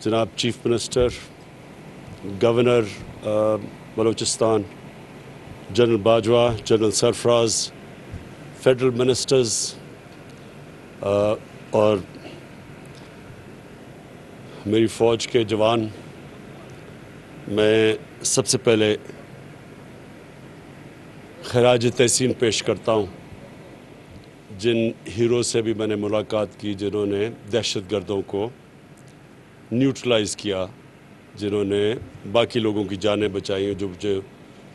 جناب chief minister, governor Balochistan, general Bajwa, general Sarfraz, federal ministers اور میری فوج کے جوان، میں سب سے پہلے خراج تحسین پیش کرتا ہوں جن ہیرو سے بھی میں نے ملاقات کی، جنہوں نے دہشت گردوں کو نیوٹرلائز کیا، جنہوں نے باقی لوگوں کی جانیں بچائیں، جو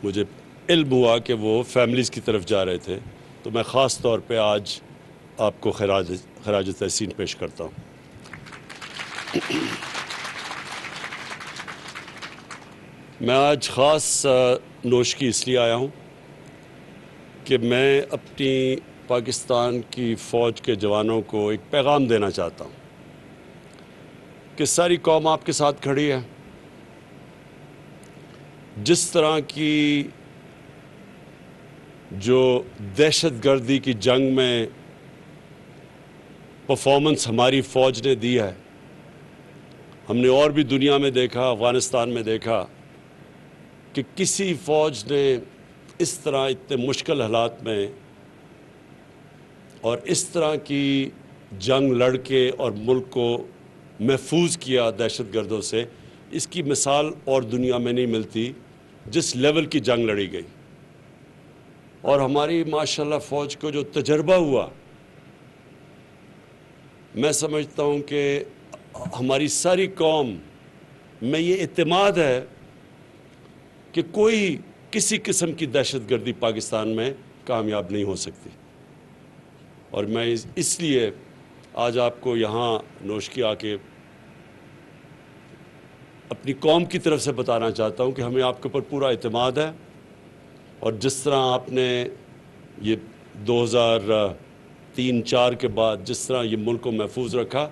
مجھے علم ہوا کہ وہ فیملیز کی طرف جا رہے تھے، تو میں خاص طور پہ آج آپ کو خراج تحسین پیش کرتا ہوں۔ میں آج خاص نوشکی اس لیے آیا ہوں کہ میں اپنی پاکستان کی فوج کے جوانوں کو ایک پیغام دینا چاہتا ہوں کہ ساری قوم آپ کے ساتھ کھڑی ہے۔ جس طرح کی جو دہشت گردی کی جنگ میں پرفارمنس ہماری فوج نے دی ہے، ہم نے اور بھی دنیا میں دیکھا، افغانستان میں دیکھا کہ کسی فوج نے اس طرح اتنے مشکل حالات میں اور اس طرح کی جنگ لڑ کے اور ملک کو محفوظ کیا دہشت گردوں سے، اس کی مثال اور دنیا میں نہیں ملتی جس لیول کی جنگ لڑی گئی۔ اور ہماری ماشاءاللہ فوج کو جو تجربہ ہوا، میں سمجھتا ہوں کہ ہماری ساری قوم میں یہ اعتماد ہے کہ کوئی کسی قسم کی دہشت گردی پاکستان میں کامیاب نہیں ہو سکتی۔ اور میں اس لیے آج آپ کو یہاں نوشکی آ کے اپنی قوم کی طرف سے بتانا چاہتا ہوں کہ ہمیں آپ کے اوپر پورا اعتماد ہے، اور جس طرح آپ نے یہ 2003-04 کے بعد جس طرح یہ ملک کو محفوظ رکھا،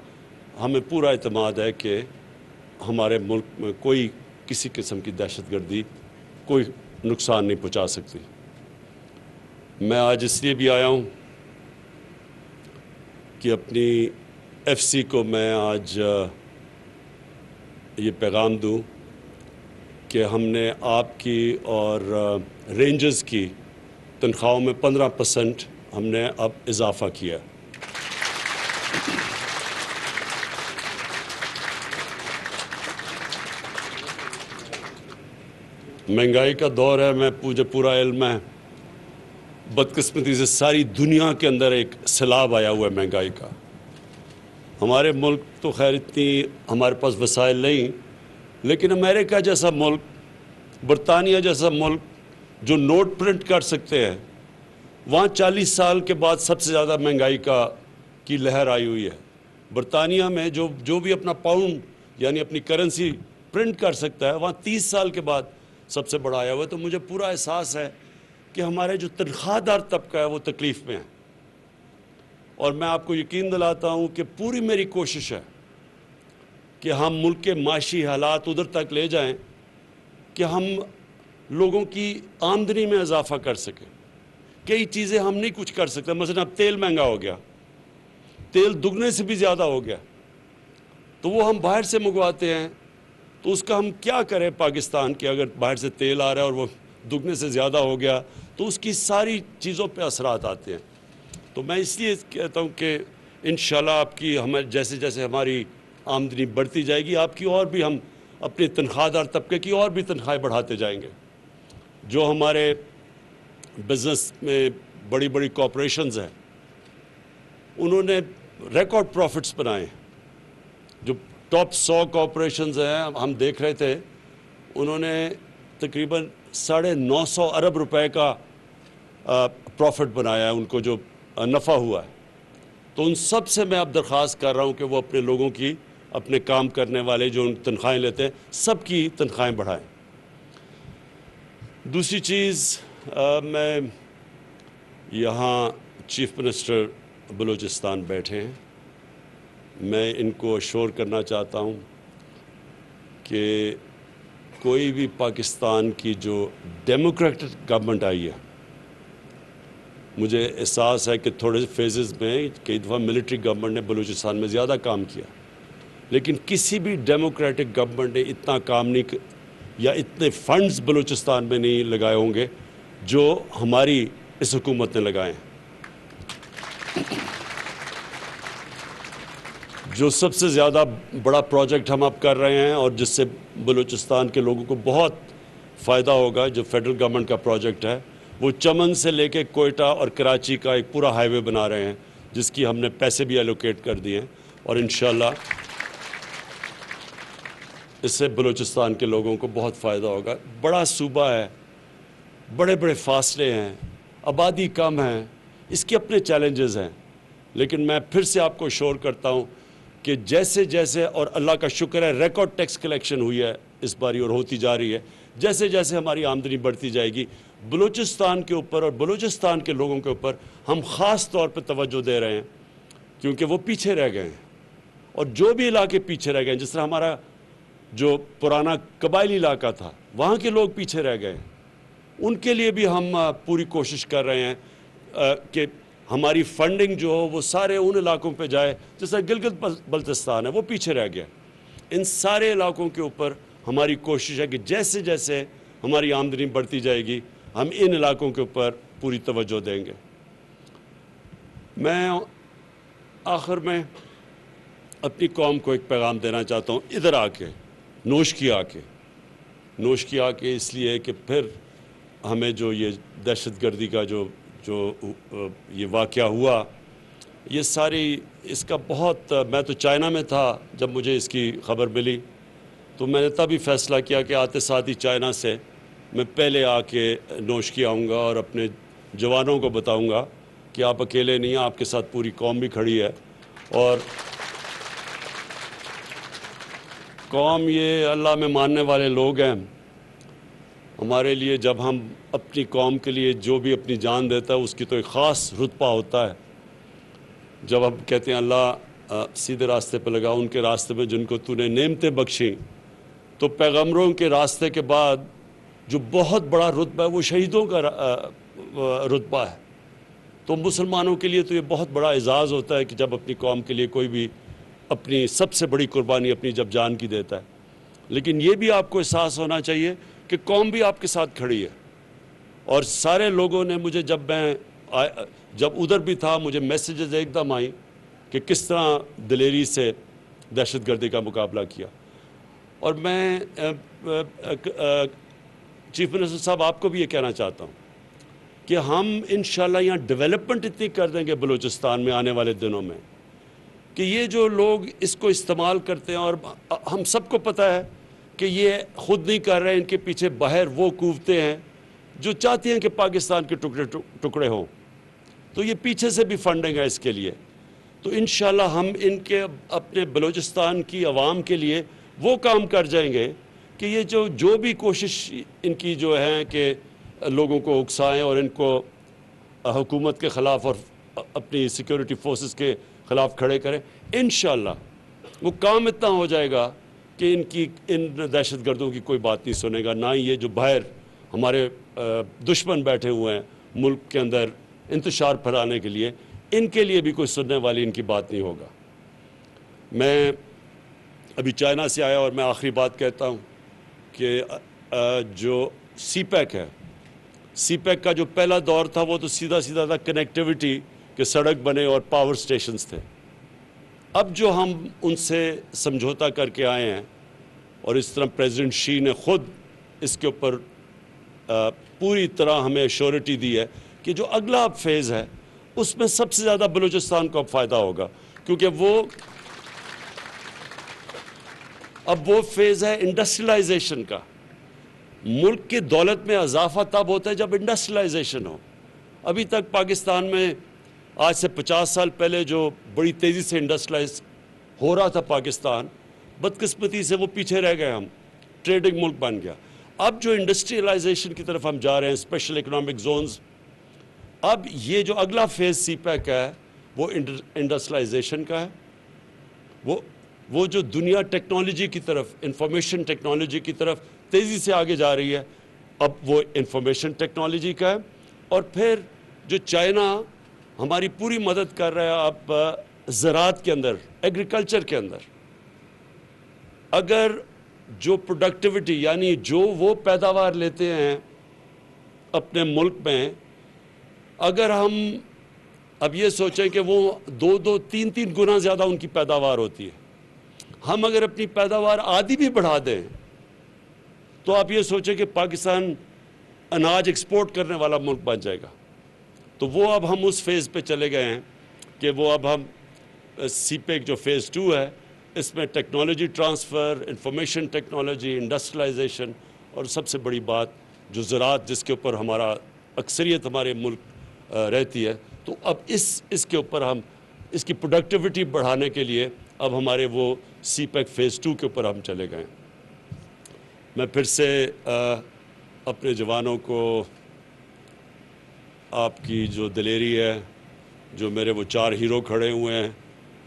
ہمیں پورا اعتماد ہے کہ ہمارے ملک میں کوئی کسی قسم کی دہشت گردی کوئی نقصان نہیں پہنچا سکتی۔ میں آج اس لیے بھی آیا ہوں کہ اپنی ایف سی کو میں آج یہ پیغام دوں کہ ہم نے آپ کی اور رینجرز کی تنخواہوں میں 15% ہم نے اب اضافہ کیا۔ مہنگائی کا دور ہے، مجھے پورا علم ہے، بدقسمتی سے ساری دنیا کے اندر ایک سیلاب آیا ہوا ہے مہنگائی کا۔ ہمارے ملک تو خیر اتنی ہمارے پاس وسائل نہیں، لیکن امریکہ جیسا ملک، برطانیہ جیسا ملک جو نوٹ پرنٹ کر سکتے ہیں، وہاں 40 سال کے بعد سب سے زیادہ مہنگائی کی لہر آئی ہوئی ہے۔ برطانیہ میں جو بھی اپنا پاؤنڈ یعنی اپنی کرنسی پرنٹ کر سکتا ہے، وہاں 30 سال کے بعد سب سے بڑا آیا ہوا ہے۔ تو مجھے پورا احساس ہے کہ ہمارے جو تنخواہ دار طبقہ ہے وہ تکلیف میں ہے، اور میں آپ کو یقین دلاتا ہوں کہ پوری میری کوشش ہے کہ ہم ملک کے معاشی حالات ادھر تک لے جائیں کہ ہم لوگوں کی آمدنی میں اضافہ کر سکیں۔ کئی چیزیں ہم نہیں کچھ کر سکتے، مثلا اب تیل مہنگا ہو گیا، تیل دگنے سے بھی زیادہ ہو گیا، تو وہ ہم باہر سے منگواتے ہیں، تو اس کا ہم کیا کریں پاکستان کے؟ اگر باہر سے تیل آ رہا ہے اور وہ دگنے سے زیادہ ہو گیا تو اس کی ساری چیزوں پہ اثرات آتے ہیں۔ تو میں اس لیے کہتا ہوں کہ انشاءاللہ آپ کی جیسے جیسے ہماری آمدنی بڑھتی جائے گی، آپ کی اور بھی ہم اپنے تنخواہ دار طبقے کی اور بھی تنخواہیں بڑھاتے جائیں گے۔ جو ہمارے بزنس میں بڑی بڑی کارپوریشنز ہیں، انہوں نے ریکارڈ پروفٹس بنائے ہیں۔ جو ٹاپ 100 کارپوریشنز ہیں، ہم دیکھ رہے تھے، انہوں نے تقریباً 950 ارب روپے کا پروفٹ بنایا ہے، ان کو جو نفع ہوا ہے۔ تو ان سب سے میں اب درخواست کر رہا ہوں کہ وہ اپنے لوگوں کی، اپنے کام کرنے والے جو تنخواہیں لیتے ہیں، سب کی تنخواہیں بڑھائیں۔ دوسری چیز، میں یہاں چیف منسٹر بلوچستان بیٹھے ہیں، میں ان کو اشور کرنا چاہتا ہوں کہ کوئی بھی پاکستان کی جو ڈیموکریٹک گورنمنٹ آئی ہے، مجھے احساس ہے کہ تھوڑے فیزز میں کئی دفعہ ملٹری گورنمنٹ نے بلوچستان میں زیادہ کام کیا، لیکن کسی بھی ڈیموکریٹک گورنمنٹ نے اتنا کام نہیں یا اتنے فنڈز بلوچستان میں نہیں لگائے ہوں گے جو ہماری اس حکومت نے لگائے ہیں۔ جو سب سے زیادہ بڑا پروجیکٹ ہم اب کر رہے ہیں اور جس سے بلوچستان کے لوگوں کو بہت فائدہ ہوگا، جو فیڈرل گورنمنٹ کا پروجیکٹ ہے، وہ چمن سے لے کے کوئٹہ اور کراچی کا ایک پورا ہائی وے بنا رہے ہیں، جس کی ہم نے پیسے بھی ایلوکیٹ کر دیے ہیں، اور انشاءاللہ اس سے بلوچستان کے لوگوں کو بہت فائدہ ہوگا۔ بڑا صوبہ ہے، بڑے بڑے فاصلے ہیں، آبادی کم ہے، اس کے اپنے چیلنجز ہیں، لیکن میں پھر سے آپ کو شور کرتا ہوں کہ جیسے جیسے، اور اللہ کا شکر ہے ریکارڈ ٹیکس کلیکشن ہوئی ہے اس باری اور ہوتی جا رہی ہے، جیسے جیسے ہماری آمدنی بڑھتی جائے گی، بلوچستان کے اوپر اور بلوچستان کے لوگوں کے اوپر ہم خاص طور پہ توجہ دے رہے ہیں، کیونکہ وہ پیچھے رہ گئے ہیں، اور جو بھی علاقے پیچھے رہ گئے ہیں، جس طرح ہمارا جو پرانا قبائلی علاقہ تھا وہاں کے لوگ پیچھے رہ گئے ہیں، ان کے لیے بھی ہم پوری کوشش کر رہے ہیں کہ ہماری فنڈنگ جو ہو وہ سارے ان علاقوں پہ جائے، جس طرح گلگت بلتستان ہے وہ پیچھے رہ گیا۔ ان سارے علاقوں کے اوپر ہماری کوشش ہے کہ جیسے جیسے ہماری آمدنی بڑھتی جائے گی ہم ان علاقوں کے اوپر پوری توجہ دیں گے۔ میں آخر میں اپنی قوم کو ایک پیغام دینا چاہتا ہوں، ادھر آ کے نوش کی آ کے اس لیے کہ پھر ہمیں جو یہ دہشت گردی کا جو یہ واقعہ ہوا، یہ ساری اس کا بہت، میں تو چائنا میں تھا جب مجھے اس کی خبر ملی، تو میں نے تبھی فیصلہ کیا کہ آتے ساتھ ہی چائنا سے میں پہلے آ کے نوش کی آؤں گا اور اپنے جوانوں کو بتاؤں گا کہ آپ اکیلے نہیں ہیں، آپ کے ساتھ پوری قوم بھی کھڑی ہے، اور قوم یہ اللہ میں ماننے والے لوگ ہیں۔ ہمارے لیے جب ہم اپنی قوم کے لیے جو بھی اپنی جان دیتا ہے اس کی تو ایک خاص رتبہ ہوتا ہے۔ جب ہم کہتے ہیں اللہ سیدھے راستے پہ لگا، ان کے راستے میں جن کو تو نے نعمتیں بخشیں، تو پیغمبروں کے راستے کے بعد جو بہت بڑا رتبہ ہے وہ شہیدوں کا رتبہ ہے۔ تو مسلمانوں کے لیے تو یہ بہت بڑا اعزاز ہوتا ہے کہ جب اپنی قوم کے لیے کوئی بھی اپنی سب سے بڑی قربانی اپنی جب جان کی دیتا ہے، لیکن یہ بھی آپ کو احساس ہونا چاہیے کہ قوم بھی آپ کے ساتھ کھڑی ہے، اور سارے لوگوں نے مجھے جب ادھر بھی تھا مجھے میسیجز ایک دم آئیں کہ کس طرح دلیری سے دہشت گردی کا مقابلہ کیا، اور میں چیف منسٹر صاحب آپ کو بھی یہ کہنا چاہتا ہوں کہ ہم انشاءاللہ یہاں ڈیولپمنٹ اتنی کر دیں گے بلوچستان میں آنے والے دنوں میں کہ یہ جو لوگ اس کو استعمال کرتے ہیں، اور ہم سب کو پتہ ہے کہ یہ خود نہیں کر رہے، ان کے پیچھے باہر وہ قوتیں ہیں جو چاہتی ہیں کہ پاکستان کے ٹکڑے ہوں، تو یہ پیچھے سے بھی فنڈنگ ہے اس کے لیے۔ تو انشاءاللہ ہم ان کے اپنے بلوچستان کی عوام کے لیے وہ کام کر جائیں گے کہ یہ جو بھی کوشش ان کی جو ہے کہ لوگوں کو اکسائیں اور ان کو حکومت کے خلاف اور اپنی سیکیورٹی فورسز کے خلاف کھڑے کریں، انشاءاللہ وہ کام اتنا ہو جائے گا کہ ان دہشت گردوں کی کوئی بات نہیں سنے گا، نہ ہی یہ جو باہر ہمارے دشمن بیٹھے ہوئے ہیں ملک کے اندر انتشار پھیلانے کے لیے، ان کے لیے بھی کوئی سننے والی ان کی بات نہیں ہوگا۔ میں ابھی چائنا سے آیا اور میں آخری بات کہتا ہوں کہ جو سی پیک ہے، سی پیک کا جو پہلا دور تھا وہ تو سیدھا تھا کنیکٹیوٹی کہ سڑک بنے اور پاور سٹیشنز تھے۔ اب جو ہم ان سے سمجھوتا کر کے آئے ہیں، اور اس طرح پریزیڈنٹ شی نے خود اس کے اوپر پوری طرح ہمیں ایشورٹی دی ہے کہ جو اگلا اب فیز ہے اس میں سب سے زیادہ بلوچستان کو اب فائدہ ہوگا، کیونکہ اب وہ فیز ہے انڈسٹریلائزیشن کا۔ ملک کی دولت میں اضافہ تب ہوتا ہے جب انڈسٹریلائزیشن ہو۔ ابھی تک پاکستان میں آج سے 50 سال پہلے جو بڑی تیزی سے انڈسٹریلائز ہو رہا تھا پاکستان، بدقسمتی سے وہ پیچھے رہ گئے، ہم ٹریڈنگ ملک بن گیا۔ اب جو انڈسٹریلائزیشن کی طرف ہم جا رہے ہیں، اسپیشل اکنامک زونز، اب یہ جو اگلا فیز سی پیک ہے وہ انڈسٹریلائزیشن کا ہے۔ وہ جو دنیا ٹیکنالوجی کی طرف، انفارمیشن ٹیکنالوجی کی طرف تیزی سے آگے جا رہی ہے، اب وہ انفارمیشن ٹیکنالوجی کا ہے۔ اور پھر جو چائنا ہماری پوری مدد کر رہا ہے اب زراعت کے اندر، ایگریکلچر کے اندر، اگر جو پروڈکٹیوٹی یعنی جو وہ پیداوار لیتے ہیں اپنے ملک میں، اگر ہم اب یہ سوچیں کہ وہ 2-3 گنا زیادہ ان کی پیداوار ہوتی ہے، ہم اگر اپنی پیداوار آدھی بھی بڑھا دیں تو آپ یہ سوچیں کہ پاکستان اناج ایکسپورٹ کرنے والا ملک بن جائے گا۔ تو وہ اب ہم اس فیز پہ چلے گئے ہیں کہ وہ اب ہم سی پیک جو فیز 2 ہے، اس میں technology transfer, information technology, industrialization, اور سب سے بڑی بات جو زراعت جس کے اوپر ہمارا اکثریت ہمارے ملک رہتی ہے، تو اب اس کے اوپر ہم اس کی پروڈکٹیوٹی بڑھانے کے لیے اب ہمارے وہ سی پیک فیز 2 کے اوپر ہم چلے گئے ہیں۔ میں پھر سے اپنے جوانوں کو آپ کی جو دلیری ہے، جو میرے وہ 4 ہیرو کھڑے ہوئے ہیں،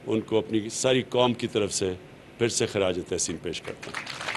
ان کو اپنی ساری قوم کی طرف سے پھر سے خراج تحسین پیش کرتا ہوں۔